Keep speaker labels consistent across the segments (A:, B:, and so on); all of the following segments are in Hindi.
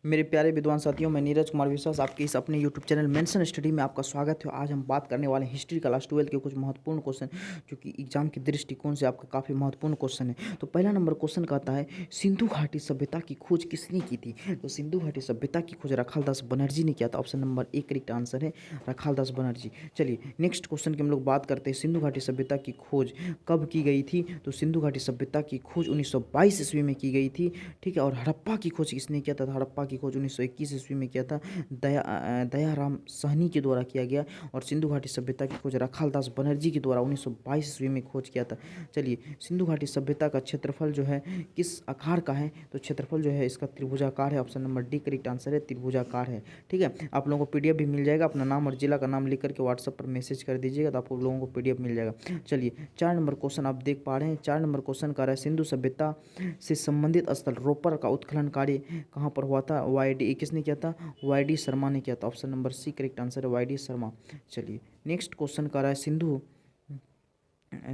A: मेरे प्यारे विद्वान साथियों, मैं नीरज कुमार विश्वास आपके इस अपने यूट्यूब चैनल मेंशन स्टडी में आपका स्वागत है। आज हम बात करने वाले हैं हिस्ट्री क्लास 12 के कुछ महत्वपूर्ण क्वेश्चन, जो कि एग्जाम के दृष्टिकोण से आपका काफ़ी महत्वपूर्ण क्वेश्चन है। तो पहला नंबर क्वेश्चन कहता है, सिंधु घाटी सभ्यता की खोज किसने की थी? तो सिंधु घाटी सभ्यता की खोज रखालदास बनर्जी ने किया था। Option number A correct answer है, रखालदास बनर्जी। चलिए नेक्स्ट क्वेश्चन की हम लोग बात करते हैं, सिंधु घाटी सभ्यता की खोज कब की गई थी? तो सिंधु घाटी सभ्यता की खोज 1922 ईस्वी में की गई थी। ठीक है, और हड़प्पा की खोज किसने किया था? हड़प्पा की खोज 1921 ईस्वी में किया था, दयाराम साहनी के द्वारा किया गया। और सिंधु घाटी सभ्यता की खोज रखालदास बनर्जी के द्वारा 1922 ईस्वी में खोज किया था। चलिए, सिंधु घाटी सभ्यता का क्षेत्रफल जो है किस आकार का है? तो क्षेत्रफल जो है इसका त्रिभुजाकार है। Option number D correct answer है, त्रिभुजाकार है। ठीक है, आप लोगों को पीडीएफ भी मिल जाएगा। अपना नाम और जिला का नाम लिख करके व्हाट्सएप पर मैसेज कर दीजिएगा, तो आपको लोगों को पीडीएफ मिल जाएगा। चलिए, 4 नंबर क्वेश्चन आप देख पा रहे हैं। 4 नंबर क्वेश्चन का रहा है, सिंधु सभ्यता से संबंधित स्थल रोपर का उत्खनन कार्य कहाँ पर हुआ था? वाईडी किसने किया था? वाईडी शर्मा ने किया था। Option number C correct answer है, वाईडी शर्मा। चलिए नेक्स्ट क्वेश्चन का रहा है, सिंधु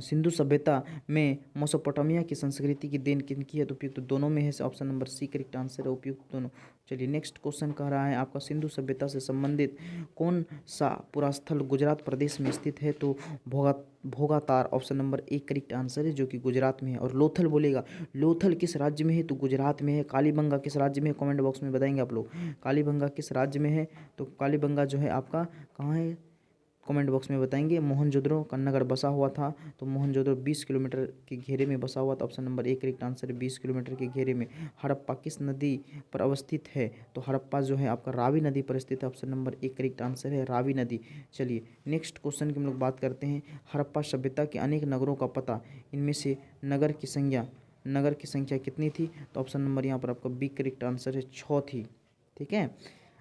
A: सिंधु सभ्यता में मोसोपोटामिया की संस्कृति की देन किनकी है? तो उपयुक्त दोनों में है। Option number C correct answer है, उपयुक्त दोनों। चलिए नेक्स्ट क्वेश्चन कह रहा है आपका, सिंधु सभ्यता से संबंधित कौन सा पुरास्थल गुजरात प्रदेश में स्थित है? तो भोगातार option number A correct answer है, जो कि गुजरात में है। और लोथल बोलेगा, लोथल किस राज्य में है? तो गुजरात में है। कालीबंगा किस राज्य में है? कमेंट बॉक्स में बताएंगे आप लोग। कालीबंगा किस राज्य में है? तो कालीबंगा जो है आपका कहाँ है? कमेंट बॉक्स में बताएंगे। मोहनजोदड़ो का नगर बसा हुआ था, तो मोहनजोदड़ो 20 किलोमीटर के घेरे में बसा हुआ था। Option number A correct answer है, 20 किलोमीटर के घेरे में। हड़प्पा किस नदी पर अवस्थित है? तो हड़प्पा जो है आपका रावी नदी पर स्थित है। Option number A correct answer है, रावी नदी। चलिए नेक्स्ट क्वेश्चन की हम लोग बात करते हैं, हड़प्पा सभ्यता के अनेक नगरों का पता, इनमें से नगर की संख्या कितनी थी? तो ऑप्शन नंबर यहाँ पर आपका बी करेक्ट आंसर है, 6 थी। ठीक है,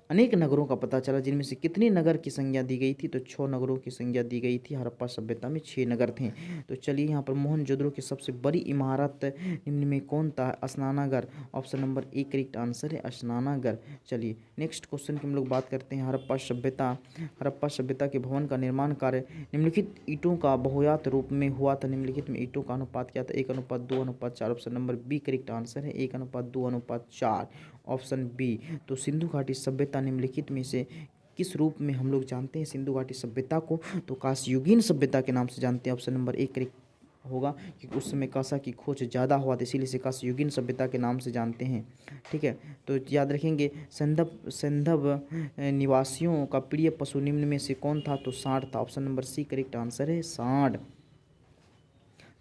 A: अनेक नगरों का पता चला, जिनमें से कितने नगर की संज्ञा दी गई थी? तो 6 नगरों की संज्ञा दी गई थी। हड़प्पा सभ्यता में 6 नगर थे। तो चलिए यहाँ पर मोहनजोदड़ो की सबसे बड़ी इमारत निम्न में कौन था? स्नानागार। Option number A correct answer है, स्नानागार। चलिए नेक्स्ट क्वेश्चन की हम लोग बात करते हैं, हड़प्पा सभ्यता के भवन का निर्माण कार्य निम्नलिखित ईंटों का बहुयात रूप में हुआ था। निम्नलिखित में ईंटों का अनुपात क्या था? 1:2:4। Option number B correct answer है, 1:2:4। Option B. तो सिंधु घाटी सभ्यता निम्नलिखित में से किस रूप में हम लोग जानते हैं सिंधु घाटी सभ्यता को? तो कांस्ययुगीन सभ्यता के नाम से जानते हैं। ऑप्शन नंबर ए करेक्ट होगा, क्योंकि उस समय कांसा की खोज ज़्यादा हुआ था, इसीलिए इसे कांस्ययुगीन सभ्यता के नाम से जानते हैं। ठीक है, तो याद रखेंगे, संदभ निवासियों का प्रिय पशु निम्न में से कौन था? तो सांड था। Option number C correct answer है, सांड।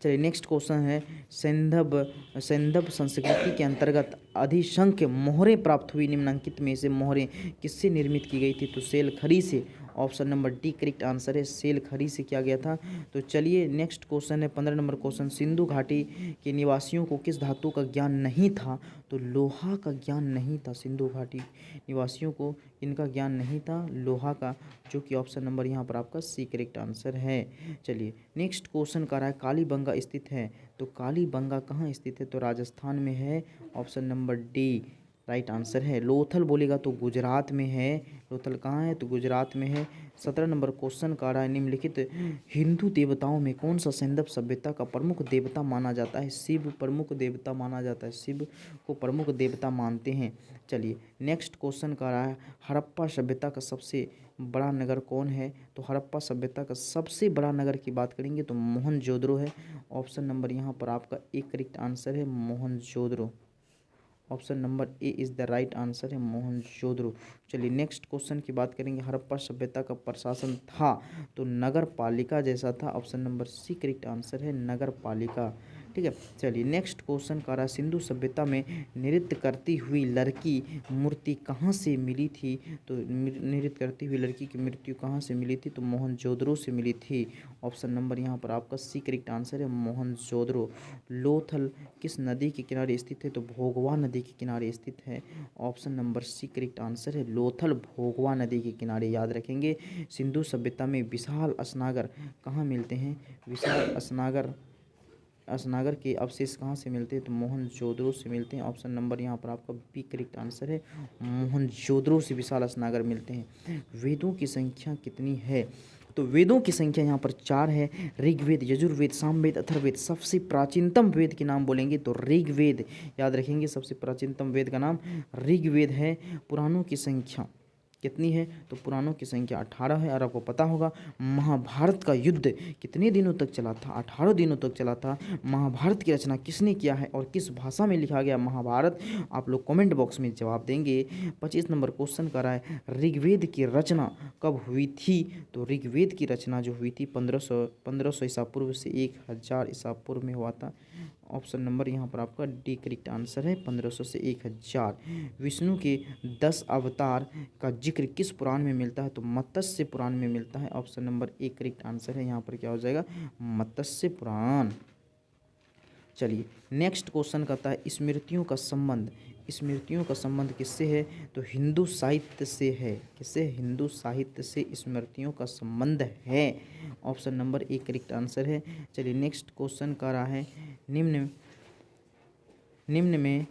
A: चलिए नेक्स्ट क्वेश्चन है, सैंधव संस्कृति के अंतर्गत अधिसंख्य मोहरें प्राप्त हुई, निम्नलिखित में से मोहरें किससे निर्मित की गई थी? तो सेल खरी से। Option number D correct answer है, सेल खरी से किया गया था। तो चलिए नेक्स्ट क्वेश्चन है, 15 नंबर क्वेश्चन, सिंधु घाटी के निवासियों को किस धातु का ज्ञान नहीं था? तो लोहा का ज्ञान नहीं था। सिंधु घाटी निवासियों को इनका ज्ञान नहीं था, लोहा का, जो कि ऑप्शन नंबर यहाँ पर आपका सी करेक्ट आंसर है। चलिए नेक्स्ट क्वेश्चन कर रहा है, कालीबंगा स्थित है। तो कालीबंगा कहाँ स्थित है? तो राजस्थान में है। Option number D right answer है। लोथल बोलेगा तो गुजरात में है। लोथल कहाँ है? तो गुजरात में है। 17 नंबर क्वेश्चन का रहा है, निम्नलिखित हिंदू देवताओं में कौन सा सैंधव सभ्यता का प्रमुख देवता माना जाता है? शिव प्रमुख देवता माना जाता है, शिव को प्रमुख देवता मानते हैं। चलिए नेक्स्ट क्वेश्चन का रहा है, हड़प्पा सभ्यता का सबसे बड़ा नगर कौन है? तो हड़प्पा सभ्यता का सबसे बड़ा नगर की बात करेंगे तो मोहनजोदड़ो है। ऑप्शन नंबर यहाँ पर आपका एक करेक्ट आंसर है, Mohenjodaro. Option number A is the right answer है, मोहनजोदड़ो। चलिए नेक्स्ट क्वेश्चन की बात करेंगे, हड़प्पा सभ्यता का प्रशासन था तो नगर पालिका जैसा था। Option number C correct answer है, नगर पालिका। ठीक है, चलिए नेक्स्ट क्वेश्चन का रहा, सिंधु सभ्यता में नृत्य करती हुई लड़की मूर्ति कहाँ से मिली थी? तो नृत्य करती हुई लड़की की मृत्यु कहाँ से मिली थी? तो मोहनजोदड़ो से मिली थी। ऑप्शन नंबर यहाँ पर आपका सी करेक्ट आंसर है, मोहनजोदड़ो। लोथल किस नदी के किनारे स्थित है? तो भोगवा नदी के किनारे स्थित है। Option number C correct answer है, लोथल भोगवा नदी के किनारे। याद रखेंगे, सिंधु सभ्यता में विशाल स्नागर कहाँ मिलते हैं? विशाल स्नागर के अवशेष कहाँ से मिलते हैं? तो मोहनजोदड़ो से मिलते हैं। ऑप्शन नंबर यहाँ पर आपका बी करेक्ट आंसर है, मोहनजोदड़ो से विशाल स्नागर मिलते हैं। वेदों की संख्या कितनी है? तो वेदों की संख्या यहाँ पर 4 है। ऋग्वेद, यजुर्वेद, सामवेद, अथर्ववेद। सबसे प्राचीनतम वेद के नाम बोलेंगे तो ऋग्वेद याद रखेंगे। सबसे प्राचीनतम वेद का नाम ऋग्वेद है। पुराणों की संख्या कितनी है? तो पुराणों की संख्या 18 है। और आपको पता होगा महाभारत का युद्ध कितने दिनों तक चला था? 18 दिनों तक चला था। महाभारत की रचना किसने किया है और किस भाषा में लिखा गया महाभारत? आप लोग कमेंट बॉक्स में जवाब देंगे। 25 नंबर क्वेश्चन कर रहा है, ऋग्वेद की रचना कब हुई थी? तो ऋग्वेद की रचना जो हुई थी 1500 ईसा पूर्व से 1000 ईसा पूर्व में हुआ था। ऑप्शन नंबर यहाँ पर आपका डी करेक्ट आंसर है, 1500 से 1000। विष्णु के 10 अवतार का जिक्र किस पुराण में मिलता है? तो मत्स्य पुराण में मिलता है। Option number A correct answer है। यहाँ पर क्या हो जाएगा? मत्स्य पुराण। चलिए नेक्स्ट क्वेश्चन कहता है, स्मृतियों का संबंध। स्मृतियों का संबंध किससे है? तो हिंदू साहित्य से है। किससे? हिंदू साहित्य से स्मृतियों का संबंध है। Option number A correct answer है। चलिए नेक्स्ट क्वेश्चन का रहा है, निम्न में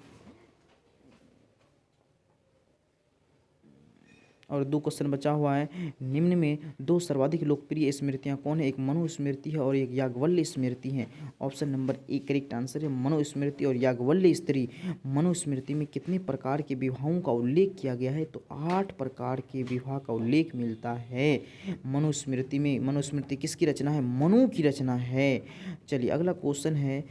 A: और 2 क्वेश्चन बचा हुआ है। निम्न में 2 सर्वाधिक लोकप्रिय स्मृतियाँ कौन है? एक मनुस्मृति है और एक याज्ञवल्क्य स्मृति है। Option number A correct answer है, मनुस्मृति और याज्ञवल्क्य स्त्री। मनुस्मृति में कितने प्रकार के विवाहों का उल्लेख किया गया है? तो 8 प्रकार के विवाह का उल्लेख मिलता है मनुस्मृति में। मनुस्मृति किसकी रचना है? मनु की रचना है। चलिए अगला क्वेश्चन है,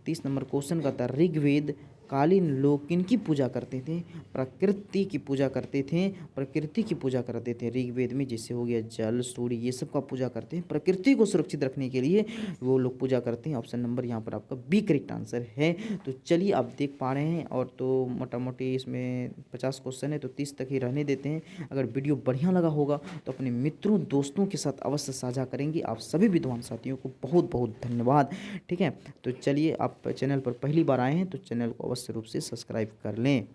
A: 30 नंबर क्वेश्चन का था, ऋग्वेद कालीन लोग किनकी पूजा करते थे? प्रकृति की पूजा करते थे। प्रकृति की पूजा करते थे ऋग्वेद में, जैसे हो गया जल, सूर्य, ये सब का पूजा करते हैं। प्रकृति को सुरक्षित रखने के लिए वो लोग पूजा करते हैं। ऑप्शन नंबर यहाँ पर आपका बी करेक्ट आंसर है। तो चलिए आप देख पा रहे हैं, और तो मोटा मोटी इसमें 50 क्वेश्चन है तो 30 तक ही रहने देते हैं। अगर वीडियो बढ़िया लगा होगा तो अपने मित्रों दोस्तों के साथ अवश्य साझा करेंगे। आप सभी विद्वान साथियों को बहुत बहुत धन्यवाद। ठीक है, तो चलिए आप चैनल पर पहली बार आए हैं तो चैनल को अवश्य रूप से सब्सक्राइब कर लें।